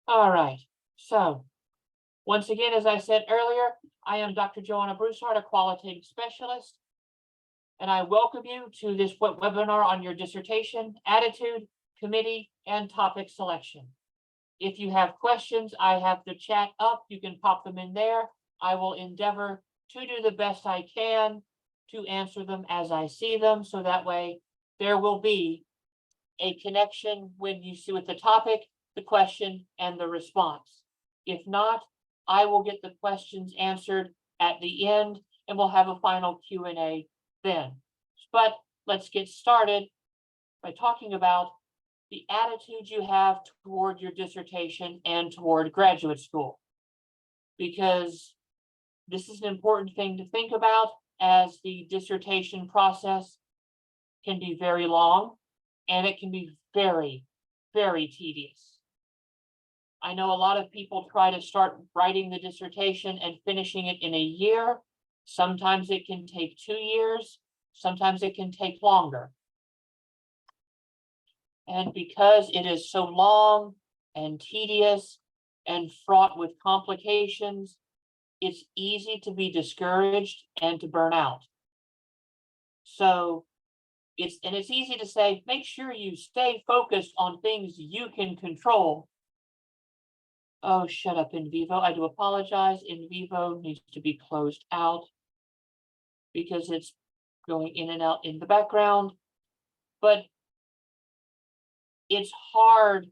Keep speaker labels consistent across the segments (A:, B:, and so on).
A: All right. So once again, as I said earlier, I am Dr. Joanna Broussard, a qualitative specialist, and I welcome you to this webinar on your dissertation, attitude, committee, and topic selection. If you have questions, I have the chat up. You can pop them in there. I will endeavor to do the best I can to answer them as I see them. So that way there will be a connection when you see with the topic, the question, and the response. If not, I will get the questions answered at the end and we'll have a final Q&A then. But let's get started by talking about the attitude you have toward your dissertation and toward graduate school, because this is an important thing to think about, as the dissertation process can be very long and it can be very, very tedious. I know a lot of people try to start writing the dissertation and finishing it in a year. Sometimes it can take 2 years, sometimes it can take longer. And because it is so long and tedious and fraught with complications, it's easy to be discouraged and to burn out. So it's easy to say, make sure you stay focused on things you can control. Oh, shut up, In Vivo. I do apologize. In Vivo needs to be closed out because it's going in and out in the background. But it's hard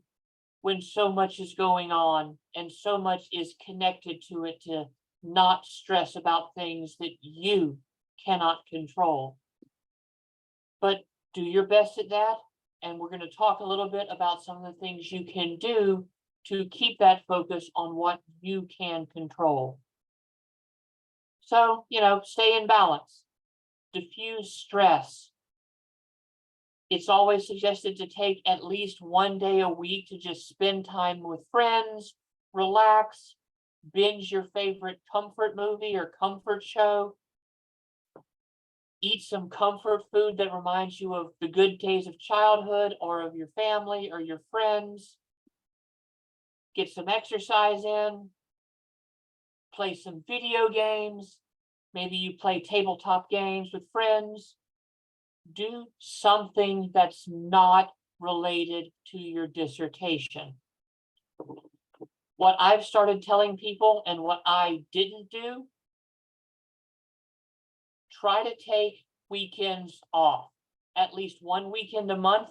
A: when so much is going on and so much is connected to it to not stress about things that you cannot control. But do your best at that. And we're going to talk a little bit about some of the things you can do to keep that focus on what you can control. So, stay in balance, diffuse stress. It's always suggested to take at least 1 day a week to just spend time with friends, relax, binge your favorite comfort movie or comfort show, eat some comfort food that reminds you of the good days of childhood or of your family or your friends, get some exercise in, play some video games, maybe you play tabletop games with friends. Do something that's not related to your dissertation. What I've started telling people and what I didn't do, try to take weekends off, at least 1 weekend a month,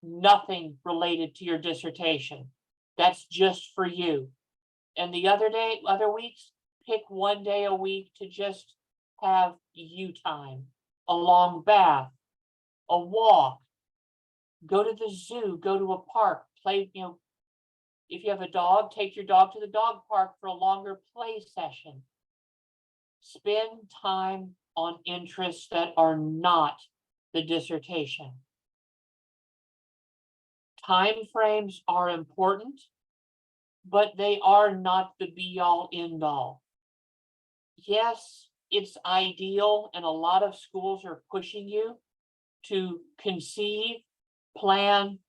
A: nothing related to your dissertation. That's just for you. And the other weeks, pick 1 day a week to just have you time, a long bath, a walk, go to the zoo, go to a park, play, if you have a dog, take your dog to the dog park for a longer play session. Spend time on interests that are not the dissertation. Time frames are important, but they are not the be-all, end-all. Yes, it's ideal, and a lot of schools are pushing you to conceive, plan,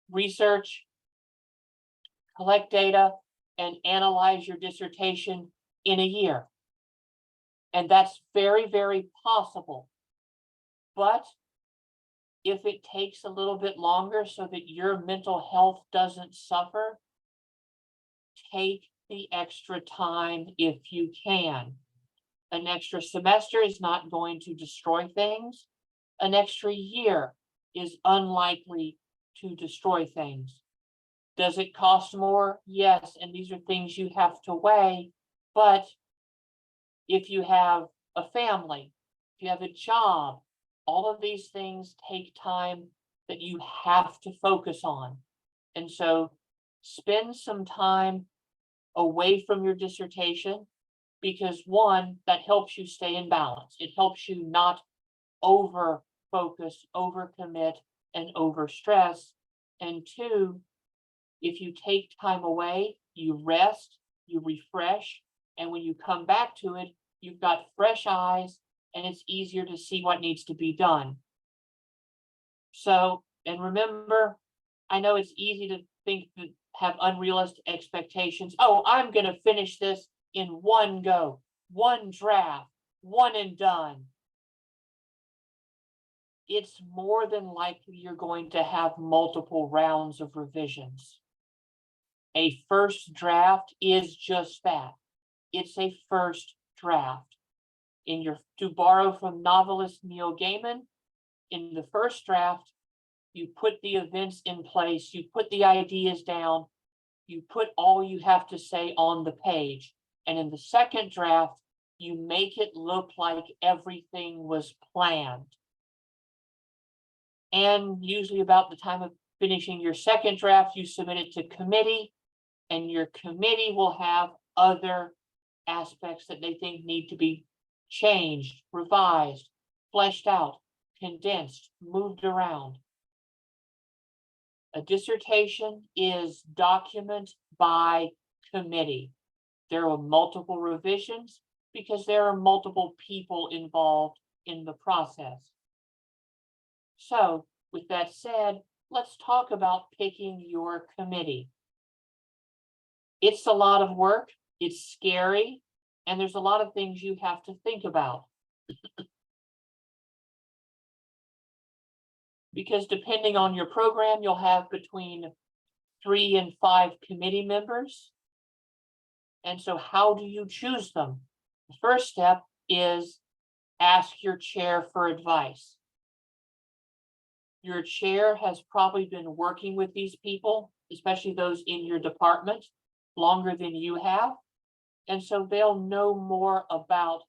A: research, collect data, and analyze your dissertation in a year. And that's very, very possible. But if it takes a little bit longer so that your mental health doesn't suffer, take the extra time if you can. An extra semester is not going to destroy things. An extra year is unlikely to destroy things. Does it cost more? Yes, and these are things you have to weigh. But if you have a family, if you have a job, all of these things take time that you have to focus on. And so spend some time away from your dissertation, because one, that helps you stay in balance. It helps you not over focus, over commit, and over stress. And two, if you take time away, you rest, you refresh, and when you come back to it, you've got fresh eyes and it's easier to see what needs to be done. So, and remember, I know it's easy to think that have unrealistic expectations. Oh, I'm going to finish this in one go, one draft, one and done. It's more than likely you're going to have multiple rounds of revisions. A first draft is just that. It's a first draft. To borrow from novelist Neil Gaiman, in the first draft, you put the events in place, you put the ideas down, you put all you have to say on the page. And in the second draft, you make it look like everything was planned. And usually about the time of finishing your second draft, you submit it to committee, and your committee will have other aspects that they think need to be changed, revised, fleshed out, condensed, moved around. A dissertation is document by committee. There are multiple revisions because there are multiple people involved in the process. So, with that said, let's talk about picking your committee. It's a lot of work, it's scary, and there's a lot of things you have to think about. Because depending on your program, you'll have between 3 and 5 committee members. And so how do you choose them? The first step is ask your chair for advice. Your chair has probably been working with these people, especially those in your department, longer than you have. And so they'll know more about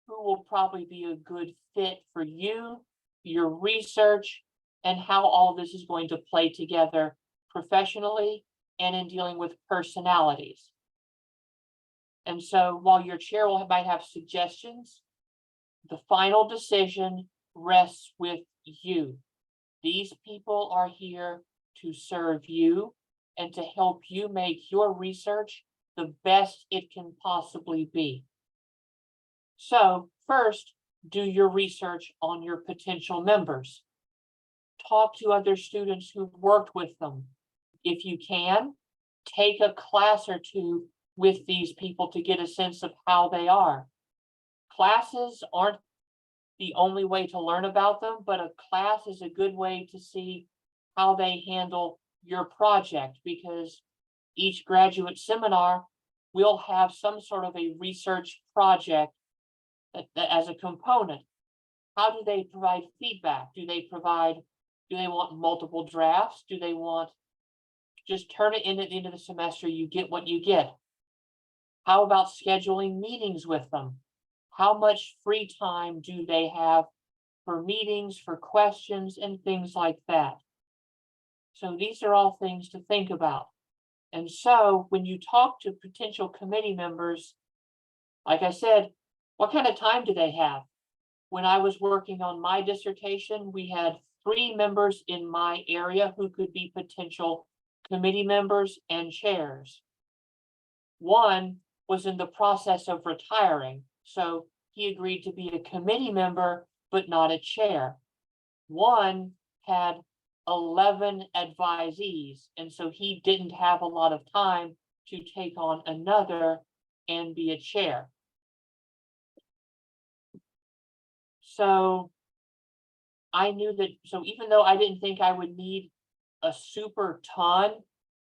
A: who will probably be a good fit for you, your research, and how all of this is going to play together professionally and in dealing with personalities. And so while your chair might have suggestions, the final decision rests with you. These people are here to serve you and to help you make your research the best it can possibly be. So first, do your research on your potential members. Talk to other students who've worked with them. If you can, take a class or two with these people to get a sense of how they are. Classes aren't the only way to learn about them, but a class is a good way to see how they handle your project, because each graduate seminar will have some sort of a research project that as a component. How do they provide feedback? Do they want multiple drafts? Do they want just turn it in at the end of the semester, you get what you get? How about scheduling meetings with them? How much free time do they have for meetings, for questions, and things like that? So these are all things to think about. And so when you talk to potential committee members, like I said, what kind of time do they have? When I was working on my dissertation, we had 3 members in my area who could be potential committee members and chairs. One was in the process of retiring, so he agreed to be a committee member, but not a chair. One had 11 advisees, and so he didn't have a lot of time to take on another and be a chair. So I knew that, so even though I didn't think I would need a super ton,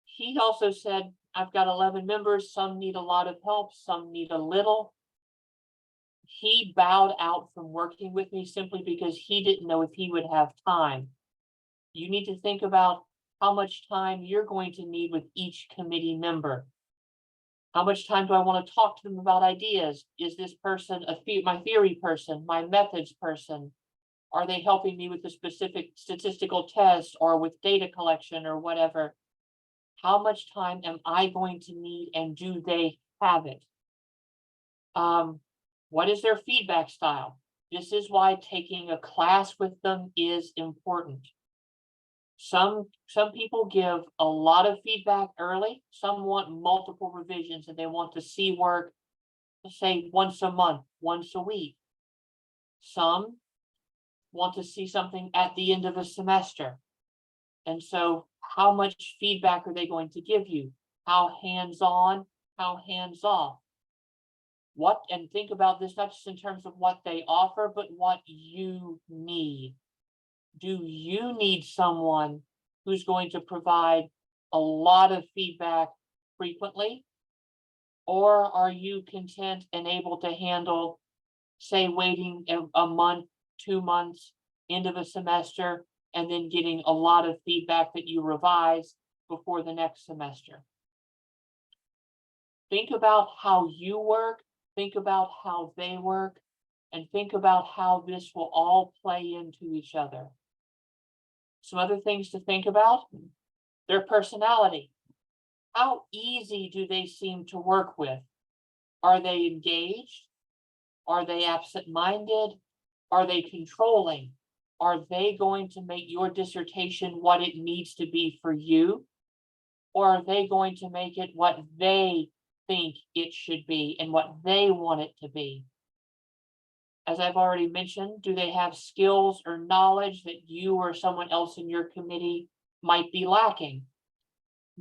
A: he also said, I've got 11 members, some need a lot of help, some need a little. He bowed out from working with me simply because he didn't know if he would have time. You need to think about how much time you're going to need with each committee member. How much time do I want to talk to them about ideas? Is this person my theory person, my methods person? Are they helping me with a specific statistical test or with data collection or whatever? How much time am I going to need, and do they have it? What is their feedback style? This is why taking a class with them is important. Some people give a lot of feedback early. Some want multiple revisions and they want to see work, say once a month, once a week. Some want to see something at the end of a semester. And so how much feedback are they going to give you? How hands-on, how hands-off? What, and think about this not just in terms of what they offer, but what you need. Do you need someone who's going to provide a lot of feedback frequently? Or are you content and able to handle, say, waiting a month, 2 months, end of a semester, and then getting a lot of feedback that you revise before the next semester? Think about how you work, think about how they work, and think about how this will all play into each other. Some other things to think about: their personality. How easy do they seem to work with? Are they engaged? Are they absent-minded? Are they controlling? Are they going to make your dissertation what it needs to be for you? Or are they going to make it what they think it should be and what they want it to be? As I've already mentioned, do they have skills or knowledge that you or someone else in your committee might be lacking?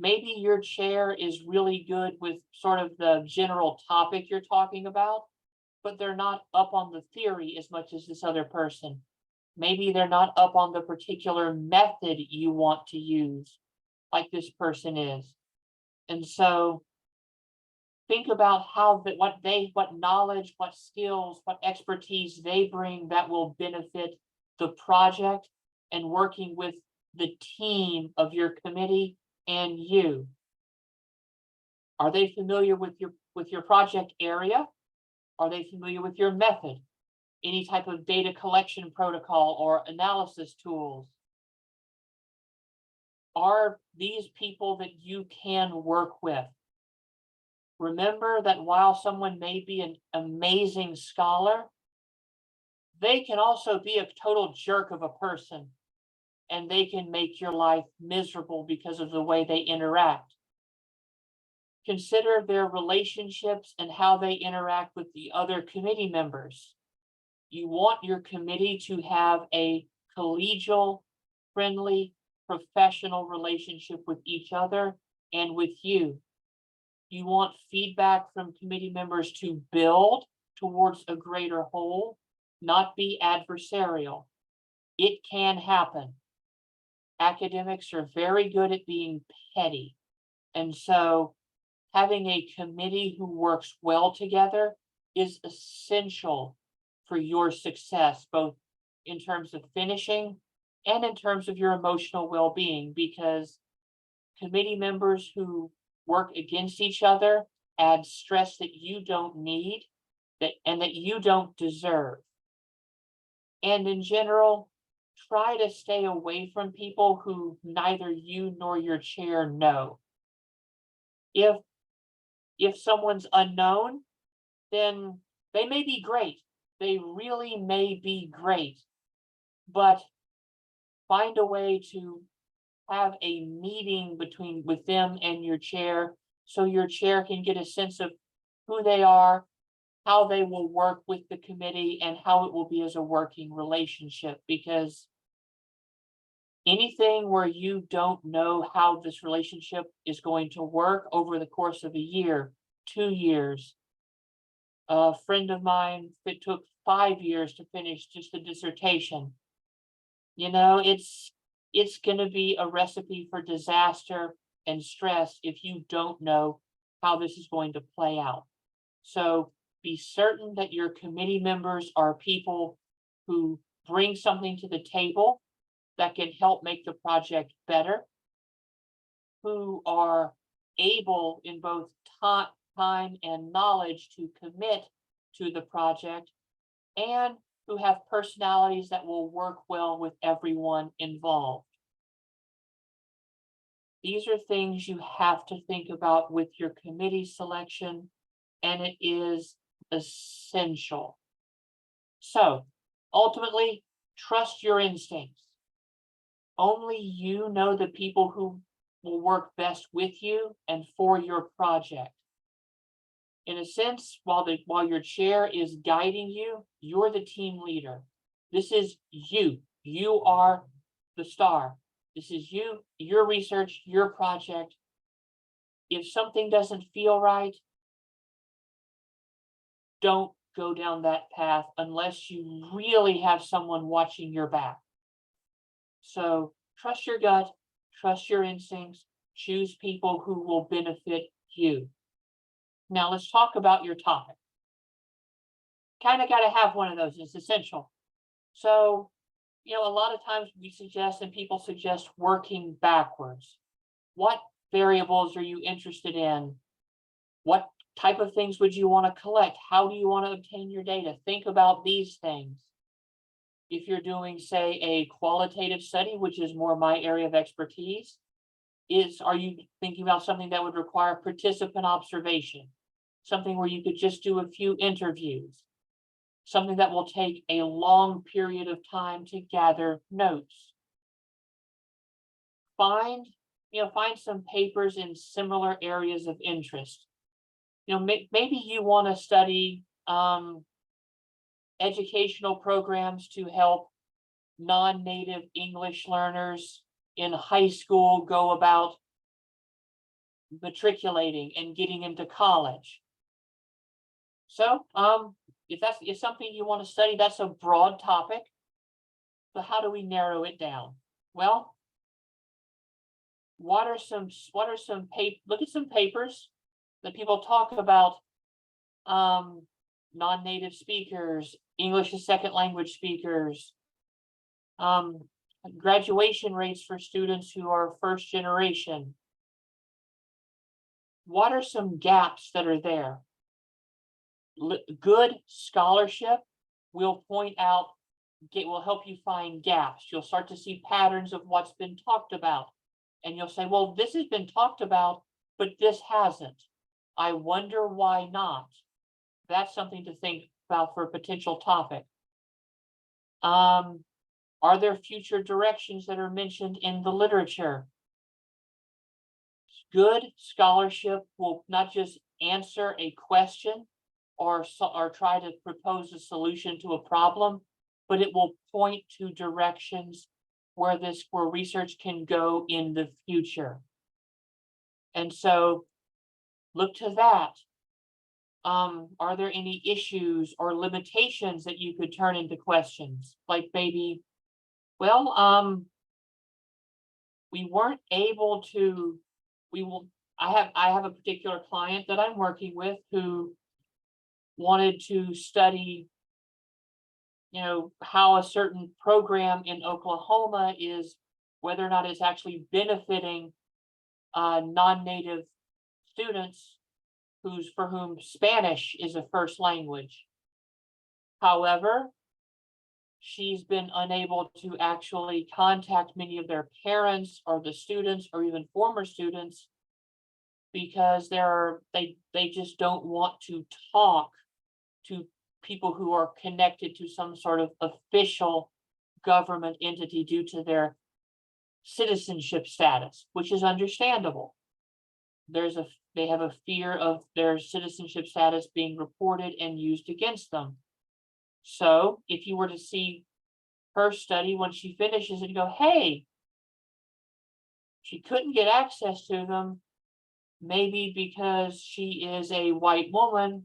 A: Maybe your chair is really good with sort of the general topic you're talking about, but they're not up on the theory as much as this other person. Maybe they're not up on the particular method you want to use, like this person is. And so think about how that what knowledge, what skills, what expertise they bring that will benefit the project and working with the team of your committee and you. Are they familiar with your project area? Are they familiar with your method? Any type of data collection protocol or analysis tools? Are these people that you can work with? Remember that while someone may be an amazing scholar, they can also be a total jerk of a person, and they can make your life miserable because of the way they interact. Consider their relationships and how they interact with the other committee members. You want your committee to have a collegial, friendly, professional relationship with each other and with you. You want feedback from committee members to build towards a greater whole, not be adversarial. It can happen. Academics are very good at being petty. And so having a committee who works well together is essential for your success, both in terms of finishing and in terms of your emotional well-being, because committee members who work against each other add stress that you don't need and that you don't deserve. And in general, try to stay away from people who neither you nor your chair know. If someone's unknown, then they may be great. They really may be great, but find a way to have a meeting with them and your chair, so your chair can get a sense of who they are, how they will work with the committee, and how it will be as a working relationship. Because anything where you don't know how this relationship is going to work over the course of a year, 2 years. A friend of mine, it took 5 years to finish just the dissertation. You know, it's going to be a recipe for disaster and stress if you don't know how this is going to play out. So be certain that your committee members are people who bring something to the table that can help make the project better, who are able in both time and knowledge to commit to the project, and who have personalities that will work well with everyone involved. These are things you have to think about with your committee selection, and it is essential. So ultimately, trust your instincts. Only you know the people who will work best with you and for your project. In a sense, while your chair is guiding you, you're the team leader. This is you. You are the star. This is your research, your project. If something doesn't feel right, don't go down that path unless you really have someone watching your back. So trust your gut, trust your instincts, choose people who will benefit you. Now let's talk about your topic. Kind of got to have one of those, it's essential. So, a lot of times we suggest and people suggest working backwards. What variables are you interested in? What type of things would you want to collect? How do you want to obtain your data? Think about these things. If you're doing, say, a qualitative study, which is more my area of expertise, are you thinking about something that would require participant observation? Something where you could just do a few interviews? Something that will take a long period of time to gather notes? Find some papers in similar areas of interest. Maybe you want to study educational programs to help non-native English learners in high school go about matriculating and getting into college. So, if something you want to study, that's a broad topic. But how do we narrow it down? Well, look at some papers that people talk about non-native speakers, English as second language speakers, graduation rates for students who are first generation. What are some gaps that are there? Good scholarship will will help you find gaps. You'll start to see patterns of what's been talked about. And you'll say, well, this has been talked about, but this hasn't. I wonder why not. That's something to think about for a potential topic. Are there future directions that are mentioned in the literature? Good scholarship will not just answer a question or try to propose a solution to a problem, but it will point to directions where research can go in the future. And so look to that. Are there any issues or limitations that you could turn into questions? Like maybe, well, we weren't able to, I have a particular client that I'm working with who wanted to study, how a certain program in Oklahoma is, whether or not it's actually benefiting non-native students for whom Spanish is a first language. However, she's been unable to actually contact many of their parents or the students or even former students because they just don't want to talk to people who are connected to some sort of official government entity due to their citizenship status, which is understandable. They have a fear of their citizenship status being reported and used against them. So if you were to see her study when she finishes and go, hey, she couldn't get access to them, maybe because she is a white woman,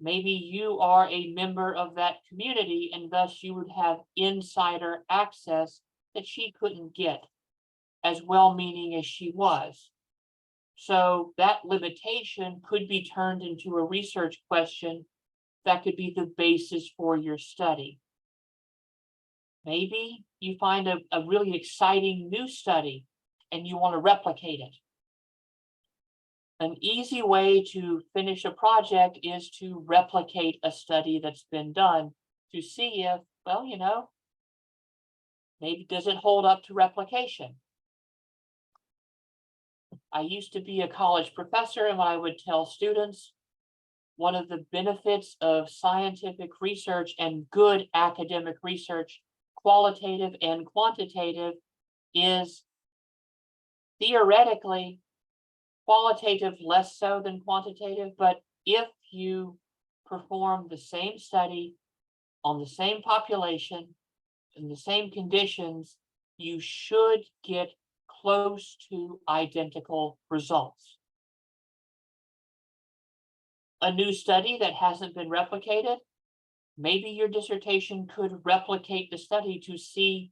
A: maybe you are a member of that community and thus you would have insider access that she couldn't get, as well-meaning as she was. So that limitation could be turned into a research question that could be the basis for your study. Maybe you find a really exciting new study and you want to replicate it. An easy way to finish a project is to replicate a study that's been done to see if, well, maybe does it hold up to replication? I used to be a college professor, and when I would tell students, one of the benefits of scientific research and good academic research, qualitative and quantitative, is theoretically qualitative less so than quantitative, but if you perform the same study on the same population in the same conditions, you should get close to identical results. A new study that hasn't been replicated, maybe your dissertation could replicate the study to see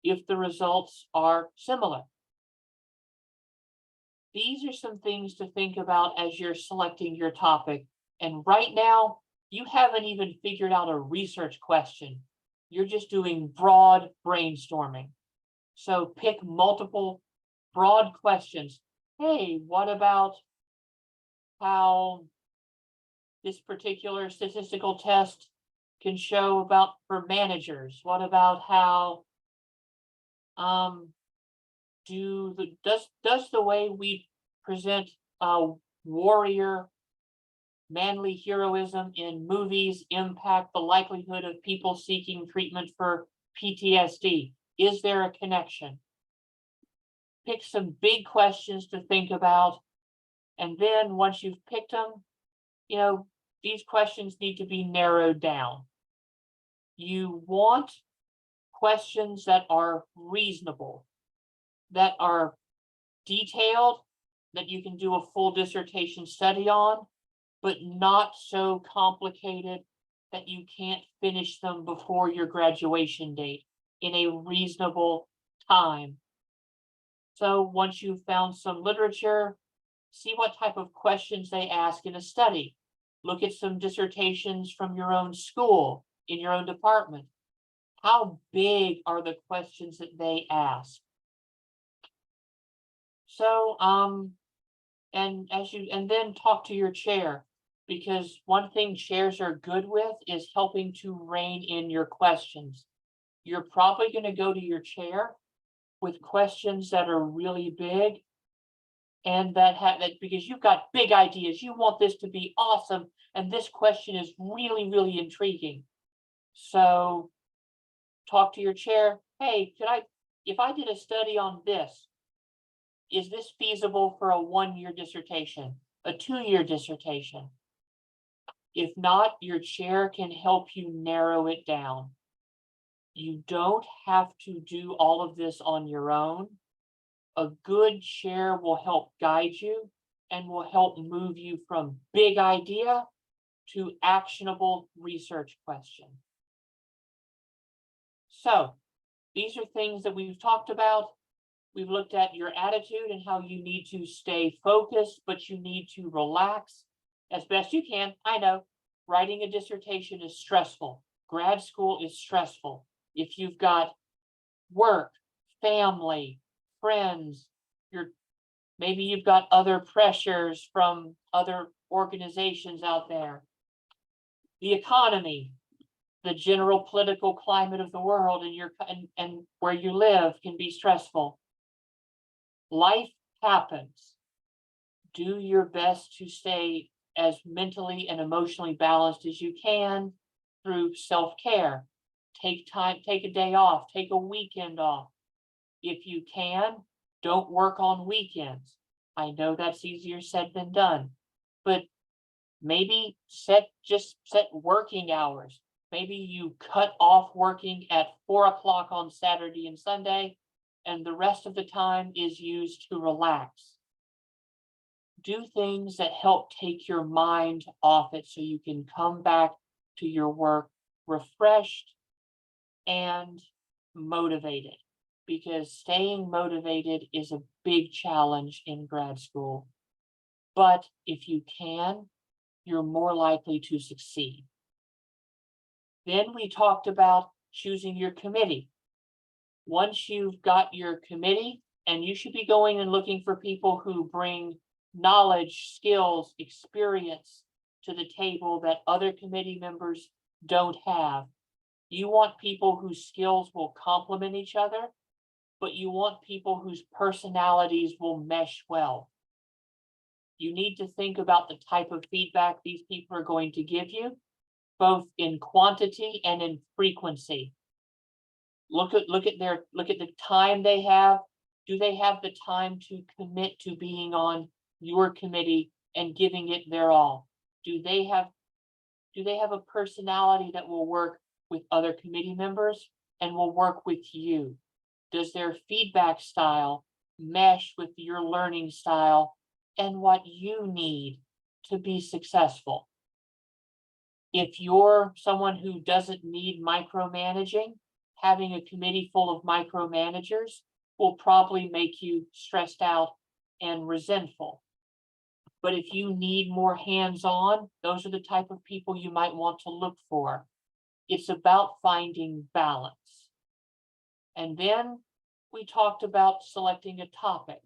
A: if the results are similar. These are some things to think about as you're selecting your topic. And right now, you haven't even figured out a research question. You're just doing broad brainstorming. So pick multiple broad questions. Hey, what about how this particular statistical test can show about for managers? What about how does the way we present warrior manly heroism in movies impact the likelihood of people seeking treatment for PTSD? Is there a connection? Pick some big questions to think about. And then once you've picked them, these questions need to be narrowed down. You want questions that are reasonable, that are detailed, that you can do a full dissertation study on, but not so complicated that you can't finish them before your graduation date in a reasonable time. So once you've found some literature, see what type of questions they ask in a study. Look at some dissertations from your own school, in your own department. How big are the questions that they ask? So, and then talk to your chair, because one thing chairs are good with is helping to rein in your questions. You're probably going to go to your chair with questions that are really big, and that because you've got big ideas, you want this to be awesome, and this question is really, really intriguing. So talk to your chair. Hey, if I did a study on this, is this feasible for a 1-year dissertation, a 2-year dissertation? If not, your chair can help you narrow it down. You don't have to do all of this on your own. A good chair will help guide you and will help move you from big idea to actionable research question. So these are things that we've talked about. We've looked at your attitude and how you need to stay focused, but you need to relax as best you can. I know writing a dissertation is stressful. Grad school is stressful. If you've got work, family, friends, maybe you've got other pressures from other organizations out there. The economy, the general political climate of the world and where you live can be stressful. Life happens. Do your best to stay as mentally and emotionally balanced as you can through self-care. Take time, take a day off, take a weekend off. If you can, don't work on weekends. I know that's easier said than done, but maybe set working hours. Maybe you cut off working at 4 o'clock on Saturday and Sunday, and the rest of the time is used to relax. Do things that help take your mind off it so you can come back to your work refreshed and motivated, because staying motivated is a big challenge in grad school. But if you can, you're more likely to succeed. Then we talked about choosing your committee. Once you've got your committee, and you should be going and looking for people who bring knowledge, skills, experience to the table that other committee members don't have. You want people whose skills will complement each other, but you want people whose personalities will mesh well. You need to think about the type of feedback these people are going to give you, both in quantity and in frequency. Look at the time they have. Do they have the time to commit to being on your committee and giving it their all? Do they have a personality that will work with other committee members and will work with you? Does their feedback style mesh with your learning style and what you need to be successful? If you're someone who doesn't need micromanaging, having a committee full of micromanagers will probably make you stressed out and resentful. But if you need more hands-on, those are the type of people you might want to look for. It's about finding balance. And then we talked about selecting a topic.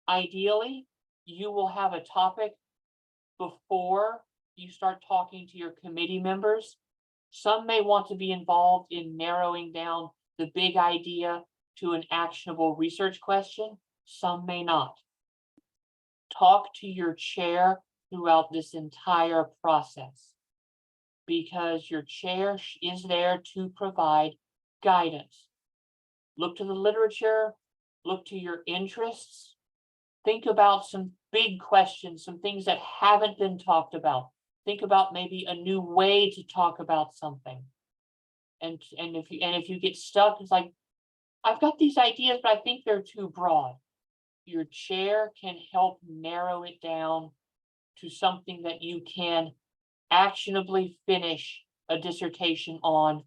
A: Ideally, you will have a topic before you start talking to your committee members. Some may want to be involved in narrowing down the big idea to an actionable research question. Some may not. Talk to your chair throughout this entire process, because your chair is there to provide guidance. Look to the literature, look to your interests, think about some big questions, some things that haven't been talked about. Think about maybe a new way to talk about something. And if you get stuck, it's like, I've got these ideas, but I think they're too broad. Your chair can help narrow it down to something that you can actionably finish a dissertation on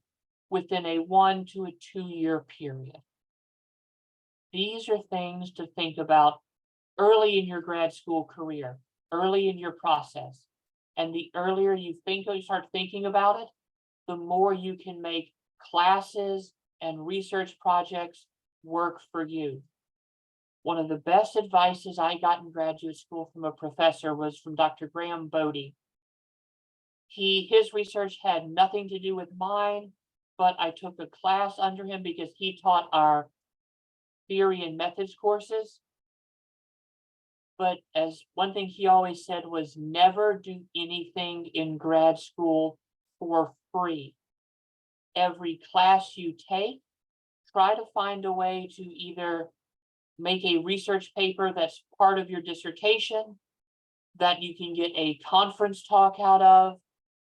A: within a 1 to 2 year period. These are things to think about early in your grad school career, early in your process. And the earlier you start thinking about it, the more you can make classes and research projects work for you. One of the best advices I got in graduate school from a professor was from Dr. Graham Bodie. His research had nothing to do with mine, but I took a class under him because he taught our theory and methods courses. But as one thing he always said was, never do anything in grad school for free. Every class you take, try to find a way to either make a research paper that's part of your dissertation, that you can get a conference talk out of,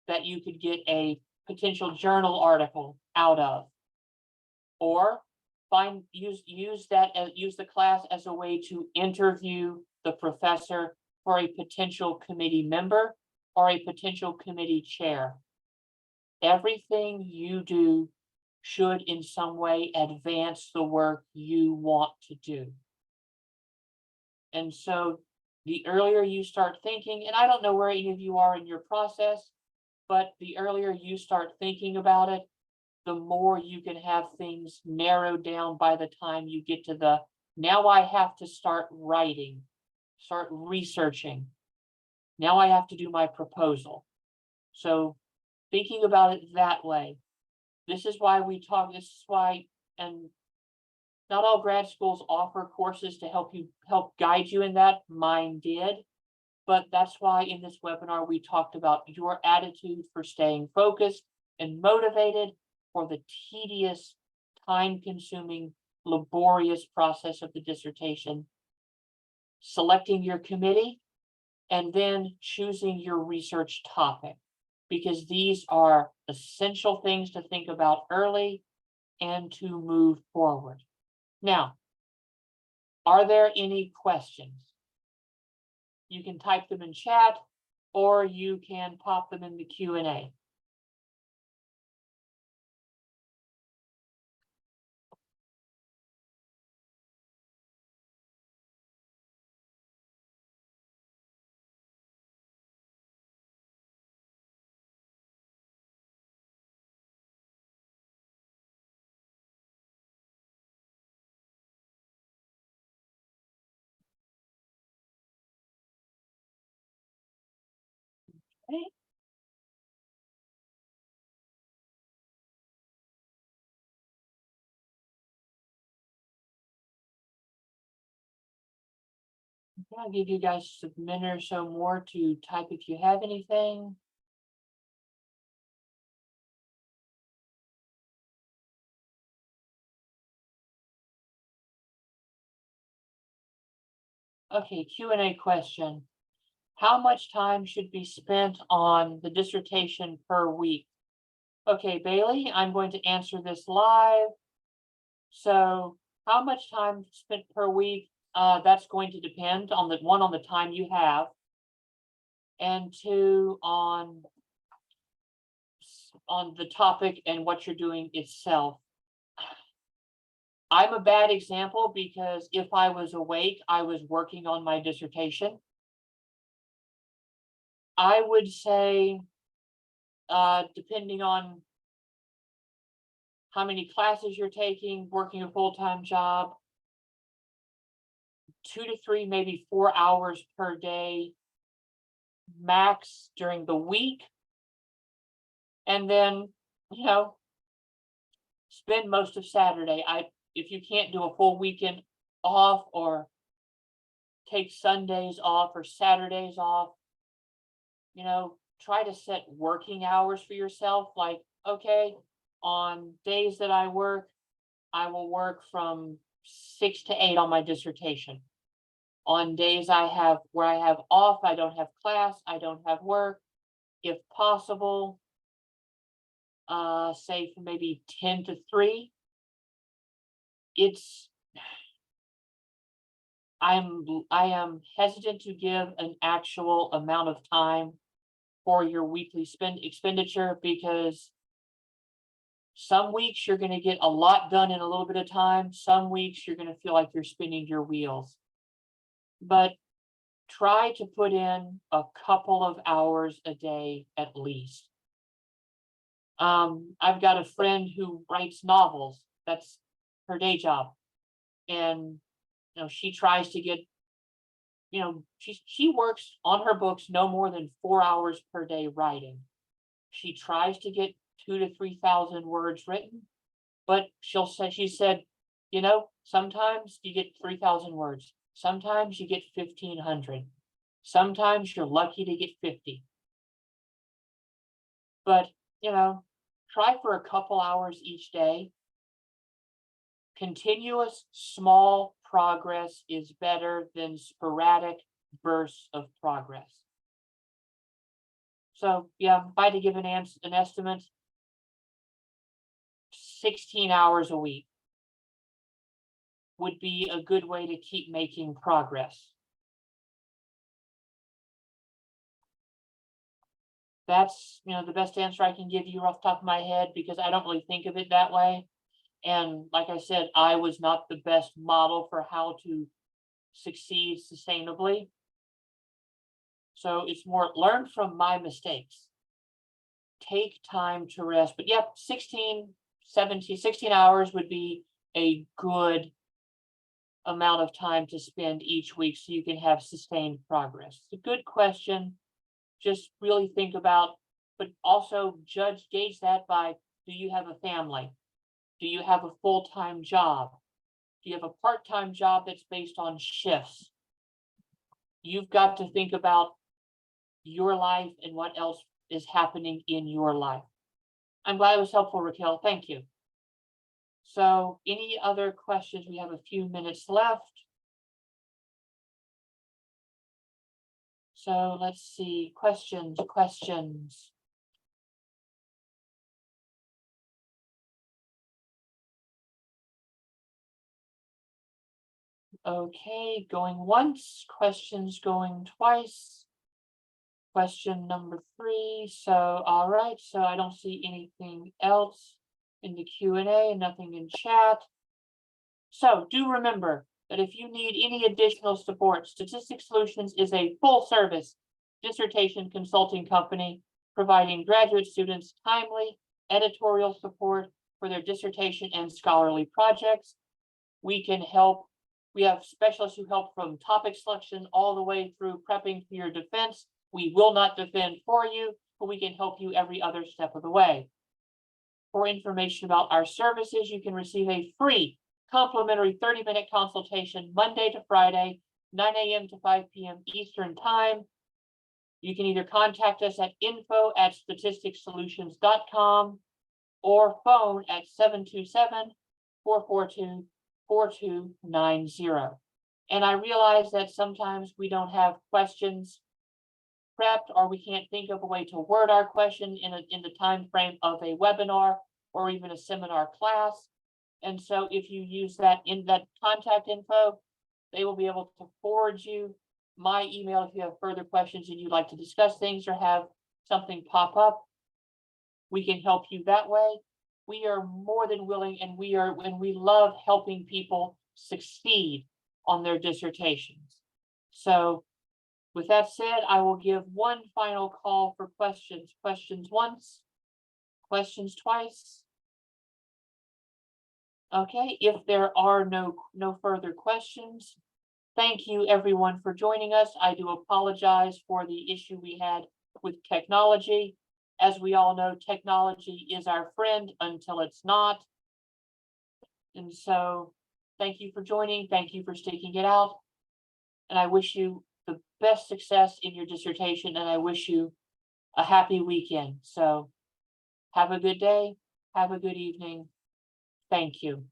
A: that you could get a potential journal article out of, or use the class as a way to interview the professor for a potential committee member or a potential committee chair. Everything you do should in some way advance the work you want to do. And so the earlier you start thinking, and I don't know where any of you are in your process, but the earlier you start thinking about it, the more you can have things narrowed down by the time you get to now I have to start writing, start researching. Now I have to do my proposal. So thinking about it that way. This is why, and not all grad schools offer courses to help guide you in that. Mine did. But that's why in this webinar, we talked about your attitude for staying focused and motivated for the tedious, time-consuming, laborious process of the dissertation, selecting your committee, and then choosing your research topic, because these are essential things to think about early and to move forward. Now, are there any questions? You can type them in chat, or you can pop them in the Q&A. Okay. I'll give you guys a minute or so more to type if you have anything. Okay, Q&A question. How much time should be spent on the dissertation per week? Okay, Bailey, I'm going to answer this live. So how much time spent per week? That's going to depend on the time you have, and two, on the topic and what you're doing itself. I'm a bad example because if I was awake, I was working on my dissertation. I would say, depending on how many classes you're taking, working a full-time job, 2 to 3, maybe 4 hours per day max during the week. And then, you know, spend most of Saturday. If you can't do a full weekend off, or take Sundays off or Saturdays off, try to set working hours for yourself. Like, okay, on days that I work, I will work from 6 to 8 on my dissertation. On days where I have off, I don't have class, I don't have work, if possible, say from maybe 10 to 3. I am hesitant to give an actual amount of time for your weekly expenditure, because some weeks you're going to get a lot done in a little bit of time. Some weeks you're going to feel like you're spinning your wheels. But try to put in a couple of hours a day at least. I've got a friend who writes novels. That's her day job. And she tries to get, she works on her books no more than 4 hours per day writing. She tries to get 2,000 to 3,000 words written, but she said, sometimes you get 3,000 words. Sometimes you get 1,500. Sometimes you're lucky to get 50. But, try for a couple hours each day. Continuous small progress is better than sporadic bursts of progress. So yeah, if I had to give an estimate, 16 hours a week would be a good way to keep making progress. That's, the best answer I can give you off the top of my head, because I don't really think of it that way. And like I said, I was not the best model for how to succeed sustainably. So it's more learn from my mistakes. Take time to rest. But yep, 16 hours would be a good amount of time to spend each week so you can have sustained progress. It's a good question. Just really think about, but also gauge that by, do you have a family? Do you have a full-time job? Do you have a part-time job that's based on shifts? You've got to think about your life and what else is happening in your life. I'm glad it was helpful, Raquel. Thank you. So any other questions? We have a few minutes left. So let's see, questions. Okay, going once, questions going twice. Question number 3. So, all right, so I don't see anything else in the Q&A, nothing in chat. So do remember that if you need any additional support, Statistics Solutions is a full service dissertation consulting company providing graduate students timely editorial support for their dissertation and scholarly projects. We can help. We have specialists who help from topic selection all the way through prepping for your defense. We will not defend for you, but we can help you every other step of the way. For information about our services, you can receive a free complimentary 30-minute consultation Monday to Friday, 9 a.m. to 5 p.m. Eastern Time. You can either contact us at info@statisticsolutions.com or phone at 727-442-4290. And I realize that sometimes we don't have questions prepped, or we can't think of a way to word our question in the time frame of a webinar or even a seminar class. And so if you use that in that contact info, they will be able to forward you my email if you have further questions and you'd like to discuss things or have something pop up. We can help you that way. We are more than willing, and we love helping people succeed on their dissertations. So with that said, I will give one final call for questions. Questions once, questions twice. Okay, if there are no further questions, thank you everyone for joining us. I do apologize for the issue we had with technology. As we all know, technology is our friend until it's not. And so thank you for joining. Thank you for sticking it out. And I wish you the best success in your dissertation, and I wish you a happy weekend. So have a good day. Have a good evening. Thank you.